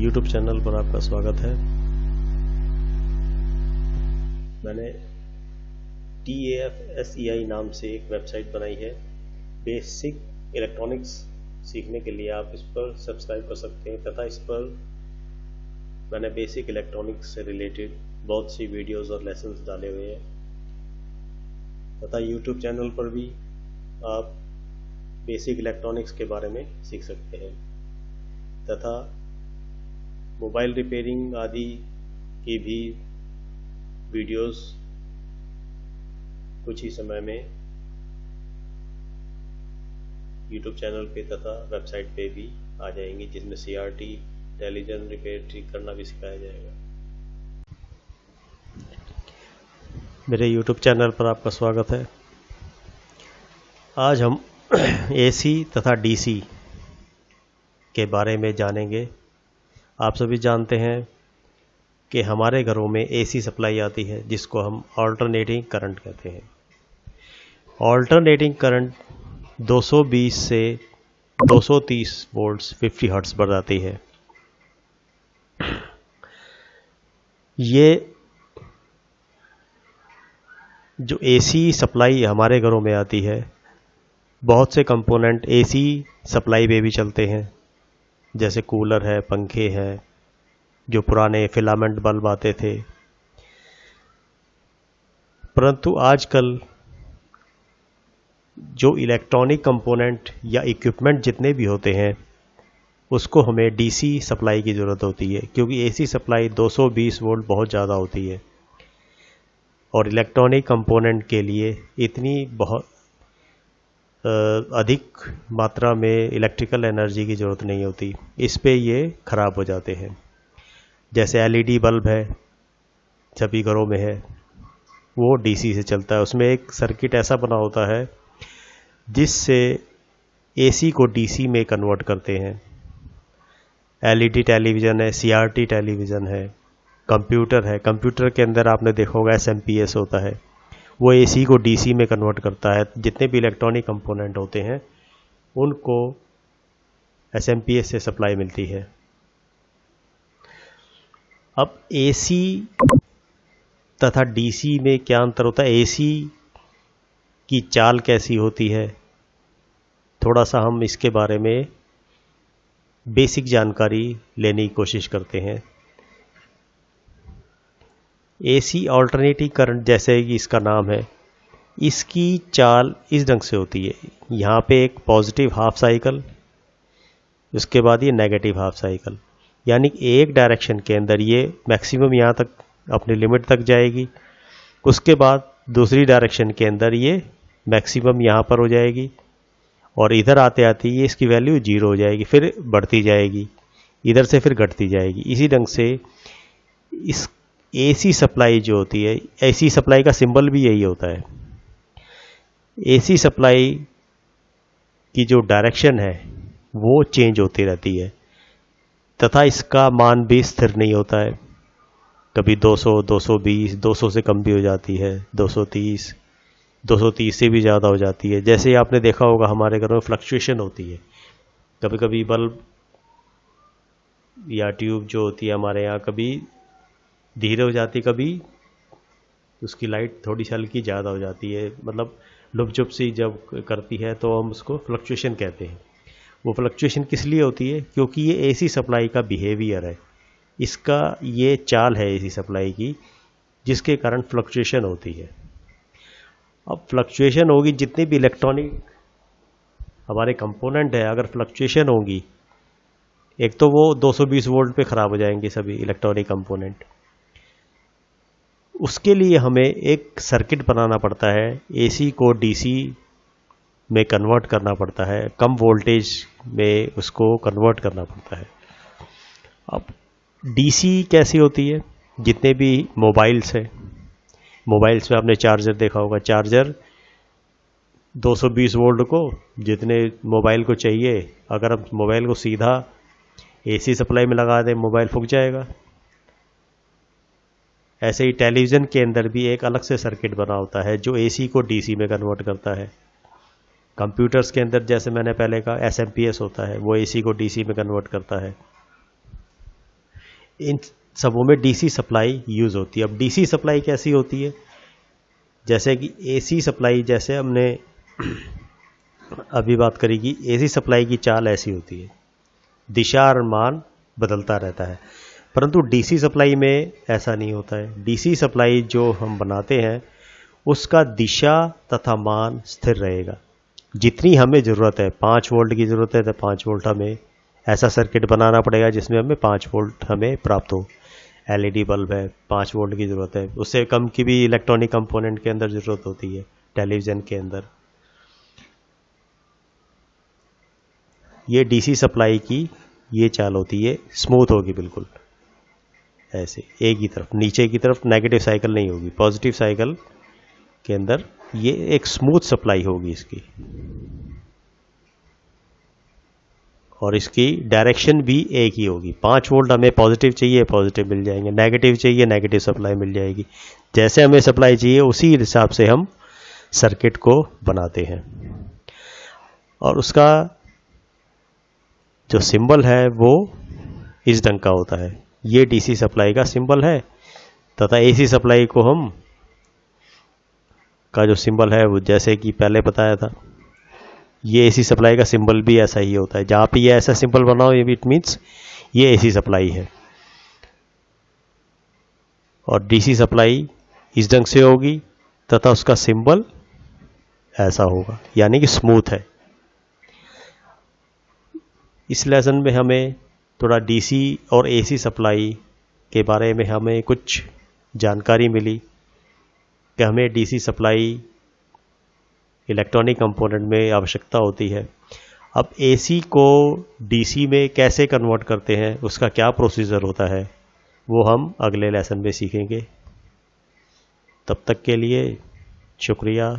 YouTube channel पर आपका स्वागत है। मैंने TAFSEI नाम से एक वेबसाइट बनाई है। बेसिक इलेक्ट्रॉनिक्स सीखने के लिए आप इस पर सब्सक्राइब कर सकते हैं तथा इस पर मैंने बेसिक इलेक्ट्रॉनिक्स से रिलेटेड बहुत सी वीडियोस और लेसन्स डाले हुए हैं तथा YouTube चैनल पर भी आप बेसिक इलेक्ट्रॉनिक्स के बारे में सीख सकते हैं तथा मोबाइल रिपेयरिंग आदि की भी वीडियोस कुछ ही समय में YouTube चैनल पे तथा वेबसाइट पे भी आ जाएंगी, जिसमें CRT टेलीविज़न रिपेयर ठीक करना भी सिखाया जाएगा। मेरे YouTube चैनल पर आपका स्वागत है। आज हम AC तथा DC के बारे में जानेंगे। आप सभी जानते हैं कि हमारे घरों में AC सप्लाई आती है, जिसको हम ऑल्टरनेटिंग करंट कहते हैं। ऑल्टरनेटिंग करंट 220 से 230 वोल्ट्स 50 हर्ट्ज पर जाती है। ये जो AC सप्लाई हमारे घरों में आती है, बहुत से कंपोनेंट AC सप्लाई पे भी चलते हैं, जैसे कूलर है, पंखे हैं, जो पुराने फिलामेंट बल्ब आते थे। परंतु आजकल जो इलेक्ट्रॉनिक कंपोनेंट या इक्विपमेंट जितने भी होते हैं, उसको हमें DC सप्लाई की ज़रूरत होती है, क्योंकि AC सप्लाई 220 वोल्ट बहुत ज़्यादा होती है और इलेक्ट्रॉनिक कंपोनेंट के लिए इतनी बहुत अधिक मात्रा में इलेक्ट्रिकल एनर्जी की ज़रूरत नहीं होती। इस पे ये ख़राब हो जाते हैं। जैसे LED बल्ब है, सभी घरों में है, वो DC से चलता है। उसमें एक सर्किट ऐसा बना होता है जिससे AC को DC में कन्वर्ट करते हैं। LED टेलीविज़न है, CRT टेलीविज़न है, कंप्यूटर है। कंप्यूटर के अंदर आपने देखा होगा SMPS होता है, वो AC को DC में कन्वर्ट करता है। जितने भी इलेक्ट्रॉनिक कंपोनेंट होते हैं उनको SMPS से सप्लाई मिलती है। अब AC तथा DC में क्या अंतर होता है, AC की चाल कैसी होती है, थोड़ा सा हम इसके बारे में बेसिक जानकारी लेने की कोशिश करते हैं। AC ऑल्टरनेटिंग करंट, जैसे कि इसका नाम है, इसकी चाल इस ढंग से होती है। यहाँ पे एक पॉजिटिव हाफ साइकिल, उसके बाद ये नेगेटिव हाफ साइकिल, यानी एक डायरेक्शन के अंदर ये मैक्सिमम यहाँ तक अपनी लिमिट तक जाएगी। उसके बाद दूसरी डायरेक्शन के अंदर ये मैक्सिमम यहाँ पर हो जाएगी और इधर आते आते ये इसकी वैल्यू 0 हो जाएगी, फिर बढ़ती जाएगी, इधर से फिर घटती जाएगी। इसी ढंग से इस AC सप्लाई जो होती है, AC सप्लाई का सिंबल भी यही होता है। AC सप्लाई की जो डायरेक्शन है वो चेंज होती रहती है तथा इसका मान भी स्थिर नहीं होता है। कभी 200, 220, 200 से कम भी हो जाती है, 230, 230 से भी ज़्यादा हो जाती है। जैसे आपने देखा होगा हमारे घर में फ्लक्चुएशन होती है। कभी कभी बल्ब या ट्यूब जो होती है हमारे यहाँ, कभी धीरे हो जाती, कभी उसकी लाइट थोड़ी सी हल्की ज़्यादा हो जाती है। मतलब लुप-झुप सी जब करती है तो हम उसको फ्लक्चुएशन कहते हैं। वो फ्लक्चुएशन किस लिए होती है? क्योंकि ये AC सप्लाई का बिहेवियर है, इसका ये चाल है AC सप्लाई की, जिसके कारण फ्लक्चुएशन होती है। अब फ्लक्चुएशन होगी, जितने भी इलेक्ट्रॉनिक हमारे कंपोनेंट है, अगर फ्लक्चुएशन होगी, एक तो वो 220 वोल्ट पे ख़राब हो जाएंगे सभी इलेक्ट्रॉनिक कंपोनेंट। उसके लिए हमें एक सर्किट बनाना पड़ता है, AC को DC में कन्वर्ट करना पड़ता है, कम वोल्टेज में उसको कन्वर्ट करना पड़ता है। अब DC कैसी होती है? जितने भी मोबाइल्स हैं, मोबाइल्स में आपने चार्जर देखा होगा। चार्जर 220 वोल्ट को जितने मोबाइल को चाहिए, अगर हम मोबाइल को सीधा AC सप्लाई में लगा दें, मोबाइल फूक जाएगा। ऐसे ही टेलीविज़न के अंदर भी एक अलग से सर्किट बना होता है जो AC को DC में कन्वर्ट करता है। कंप्यूटर्स के अंदर, जैसे मैंने पहले कहा, SMPS होता है, वो AC को DC में कन्वर्ट करता है। इन सबों में डीसी सप्लाई यूज़ होती है। अब डीसी सप्लाई कैसी होती है, जैसे कि एसी सप्लाई, जैसे हमने अभी बात करी कि एसी सप्लाई की चाल ऐसी होती है, दिशा और मान बदलता रहता है, परंतु डीसी सप्लाई में ऐसा नहीं होता है। डीसी सप्लाई जो हम बनाते हैं उसका दिशा तथा मान स्थिर रहेगा। जितनी हमें ज़रूरत है, 5 वोल्ट की ज़रूरत है तो 5 वोल्ट हमें ऐसा सर्किट बनाना पड़ेगा जिसमें हमें 5 वोल्ट हमें प्राप्त हो। एलईडी बल्ब है, 5 वोल्ट की ज़रूरत है, उससे कम की भी इलेक्ट्रॉनिक कंपोनेंट के अंदर ज़रूरत होती है, टेलीविज़न के अंदर। ये डीसी सप्लाई की ये चाल होती है, स्मूथ होगी बिल्कुल ऐसे एक ही तरफ, नीचे की तरफ नेगेटिव साइकिल नहीं होगी, पॉजिटिव साइकिल के अंदर ये एक स्मूथ सप्लाई होगी इसकी। और इसकी डायरेक्शन भी एक ही होगी। 5 वोल्ट हमें पॉजिटिव चाहिए, पॉजिटिव मिल जाएंगे, नेगेटिव चाहिए, नेगेटिव सप्लाई मिल जाएगी। जैसे हमें सप्लाई चाहिए उसी हिसाब से हम सर्किट को बनाते हैं। और उसका जो सिंबल है वो इस ढंग का होता है। ये डीसी सप्लाई का सिंबल है तथा एसी सप्लाई को हम का जो सिंबल है वो जैसे कि पहले बताया था, ये एसी सप्लाई का सिंबल भी ऐसा ही होता है। जहाँ पे ये ऐसा सिंबल बनाओ ये इट मीन्स ये एसी सप्लाई है। और डीसी सप्लाई इस ढंग से होगी तथा उसका सिंबल ऐसा होगा, यानी कि स्मूथ है। इस लेसन में हमें थोड़ा डीसी और एसी सप्लाई के बारे में हमें कुछ जानकारी मिली कि हमें डीसी सप्लाई इलेक्ट्रॉनिक कंपोनेंट में आवश्यकता होती है। अब एसी को डीसी में कैसे कन्वर्ट करते हैं, उसका क्या प्रोसीजर होता है, वो हम अगले लेसन में सीखेंगे। तब तक के लिए शुक्रिया।